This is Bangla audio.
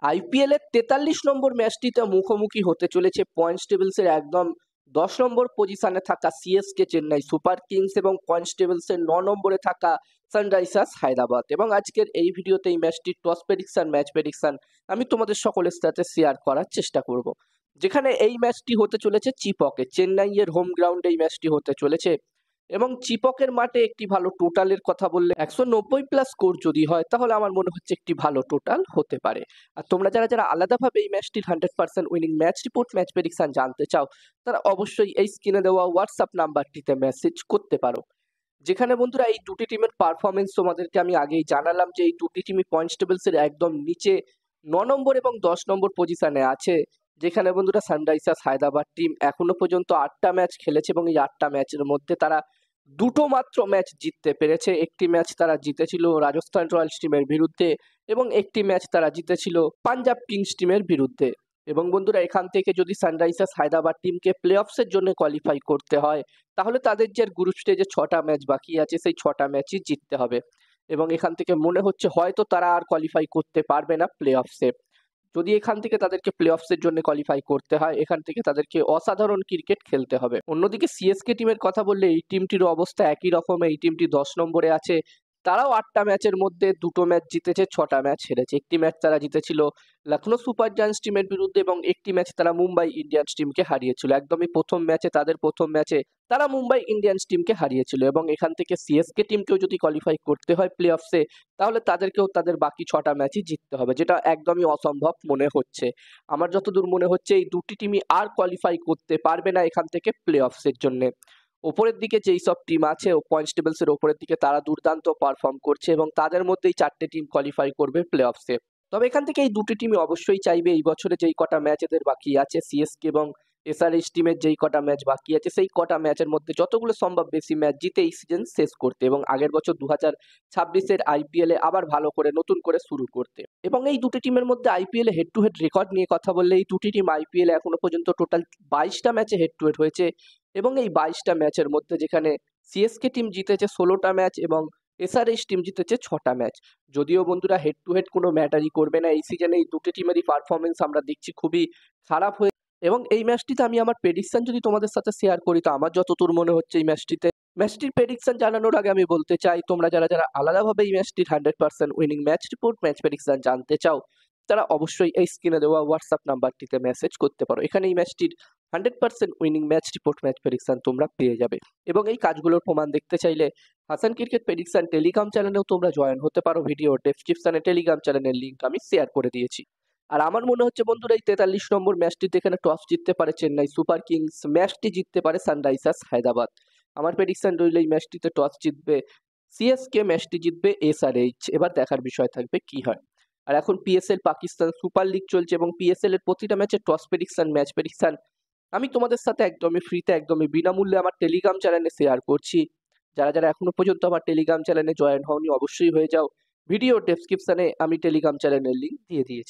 আইপিএল এর 43 নম্বর ম্যাচটিতে মুখোমুখি হতে চলেছে পয়েন্টস টেবিলসের একদম 10 নম্বর পজিশনে থাকা সিএসকে চেন্নাই সুপার কিংস এবং পয়েন্টস টেবিলসের 9 নম্বরে থাকা সানরাইজার্স হায়দ্রাবাদ। এবং আজকের এই ভিডিওতে এই ম্যাচটির টস প্রেডিকশন, ম্যাচ প্রেডিকশন আমি তোমাদের সকলের সাথে শেয়ার করার চেষ্টা করব। যেখানে এই ম্যাচটি হতে চলেছে চিপকে, চেন্নাইয়ের হোম গ্রাউন্ডে এই ম্যাচটি হতে চলেছে এবং চিপকের মাঠে একটি ভালো টোটালের কথা বললে 190+ স্কোর যদি হয় তাহলে আমার মনে হচ্ছে একটি ভালো টোটাল হতে পারে। আর তোমরা যারা যারা আলাদাভাবে এই ম্যাচটির 100% winning match report, match prediction জানতে চাও তারা অবশ্যই এই স্ক্রিনে দেওয়া হোয়াটসঅ্যাপ নাম্বারটিতে মেসেজ করতে পারো। যেখানে বন্ধুরা এই দুটি টিমের পারফরমেন্স তোমাদেরকে আমি আগেই জানালাম যে এই দুটি টিমই পয়েন্টস টেবিলসের একদম নিচে 9 নম্বর এবং 10 নম্বর পজিশনে আছে। যেখানে বন্ধুরা সানরাইজার্স হায়দ্রাবাদ টিম এখনো পর্যন্ত 8টা ম্যাচ খেলেছে এবং এই 8টা ম্যাচের মধ্যে তারা দুটো মাত্র ম্যাচ জিততে পেরেছে। একটি ম্যাচ তারা জিতেছিল রাজস্থান রয়্যালস টিমের বিরুদ্ধে এবং একটি ম্যাচ তারা জিতেছিল পাঞ্জাব কিংস টিমের বিরুদ্ধে। এবং বন্ধুরা এখান থেকে যদি সানরাইজার্স হায়দ্রাবাদ টিমকে প্লে অফসের জন্য কোয়ালিফাই করতে হয় তাহলে তাদের যে গ্রুপ স্টেজে 6টা ম্যাচ বাকি আছে সেই 6টা ম্যাচই জিততে হবে। এবং এখান থেকে মনে হচ্ছে হয়তো তারা আর কোয়ালিফাই করতে পারবে না প্লে অফসে। যদি এখান থেকে তাদেরকে প্লে অফসের জন্য কোয়ালিফাই করতে হয় এখান থেকে তাদেরকে অসাধারণ ক্রিকেট খেলতে হবে। অন্যদিকে সিএসকে টিমের কথা বললে এই টিমটির অবস্থা একই রকম। এই টিমটি 10 নম্বরে আছে। তারাও 8টা ম্যাচের মধ্যে দুটো ম্যাচ জিতেছে, 6টা ম্যাচ হেরেছে। একটি ম্যাচ তারা জিতেছিল লখনৌ সুপার জায়ান্টস টিমের বিরুদ্ধে এবং একটি ম্যাচ তারা মুম্বাই ইন্ডিয়ান্স টিমকে হারিয়েছিল। একদমই প্রথম ম্যাচে তারা মুম্বাই ইন্ডিয়ান্স টিমকে হারিয়েছিল। এবং এখান থেকে সিএসকে টিমকেও যদি কোয়ালিফাই করতে হয় প্লে অফসে তাহলে তাদেরকেও তাদের বাকি 6টা ম্যাচই জিততে হবে, যেটা একদমই অসম্ভব মনে হচ্ছে। আমার যতদূর মনে হচ্ছে এই দুটি টিমই আর কোয়ালিফাই করতে পারবে না এখান থেকে প্লে অফসের জন্য। ওপরের দিকে যেই সব টিম আছে ও পয়েন্টস টেবিলসের ওপরের দিকে তারা দুর্দান্ত পারফর্ম করছে এবং তাদের মধ্যেই 4টে টিম কোয়ালিফাই করবে প্লে অফসে। তবে এখান থেকে এই দুটি টিমই অবশ্যই চাইবে এই বছরে যেই কটা ম্যাচ এদের বাকি আছে সিএসকে এবং এসআরএইচ টিমের যেই কটা ম্যাচ বাকি আছে সেই কটা ম্যাচের মধ্যে যতগুলো সম্ভব বেশি ম্যাচ জিতে এই সিজন শেষ করতে এবং আগের বছর 2026-এর আইপিএলে আবার ভালো করে নতুন করে শুরু করতে। এবং এই দুটি টিমের মধ্যে আইপিএলে হেড টু হেড রেকর্ড নিয়ে কথা বললে এই দুটি টিম আইপিএলে এখনো পর্যন্ত টোটাল 22টা ম্যাচে হেড টু হেড হয়েছে এবং এই 22টা ম্যাচের মধ্যে যেখানে সিএসকে টিম জিতেছে 16টা ম্যাচ এবং এসআরএইচ টিম জিতেছে 6টা ম্যাচ। যদিও বন্ধুরা হেড টু হেড কোনো ম্যাটারই করবে না, এই সিজনে এই দুটি টিমেরই পারফরমেন্স আমরা দেখছি খুবই খারাপ হয়ে। এবং এই ম্যাচটিতে আমি আমার প্রেডিকশন যদি তোমাদের সাথে শেয়ার করি তো আমার যতদূর মনে হচ্ছে এই ম্যাচটির প্রেডিকশন জানানোর আগে আমি বলতে চাই তোমরা যারা যারা আলাদাভাবে এই ম্যাচটির 100% winning match report, match prediction জানতে চাও তারা অবশ্যই এই স্ক্রিনে দেওয়া হোয়াটসঅ্যাপ নাম্বারটিতে মেসেজ করতে পারো। এখানে এই ম্যাচটির 100% winning match report, match prediction তোমরা পেয়ে যাবে। এবং এই কাজগুলোর প্রমাণ দেখতে চাইলে হাসান ক্রিকেট প্রেডিকশন টেলিগ্রাম চ্যানেলেও তোমরা জয়েন হতে পারো। ভিডিও ডেসক্রিপশনে টেলিগ্রাম চ্যানেলের লিঙ্ক আমি শেয়ার করে দিয়েছি। আর আমার মনে হচ্ছে বন্ধুরা এই 43 নম্বর ম্যাচটিতে এখানে টস জিততে পারে চেন্নাই সুপার কিংস, ম্যাচটি জিততে পারে সানরাইজার্স হায়দ্রাবাদ। আমার প্রেডিকশন রইল এই ম্যাচটিতে টস জিতবে সিএসকে, ম্যাচটি জিতবে এসআরএইচ। এবার দেখার বিষয় থাকবে কি হয়। আর এখন পিএসএল পাকিস্তান সুপার লিগ চলছে এবং পিএসএল এর প্রতিটা ম্যাচে টস প্রেডিকশন, ম্যাচ প্রেডিকশন আমি তোমাদের সাথে একদমই ফ্রিতে, একদমই বিনামূল্যে আমার টেলিগ্রাম চ্যানেলে শেয়ার করছি। যারা যারা এখনো পর্যন্ত আমার টেলিগ্রাম চ্যানেলে জয়েন হওনি অবশ্যই হয়ে যাও। ভিডিও ডেসক্রিপশনে আমি টেলিগ্রাম চ্যানেলের লিঙ্ক দিয়ে দিয়েছি।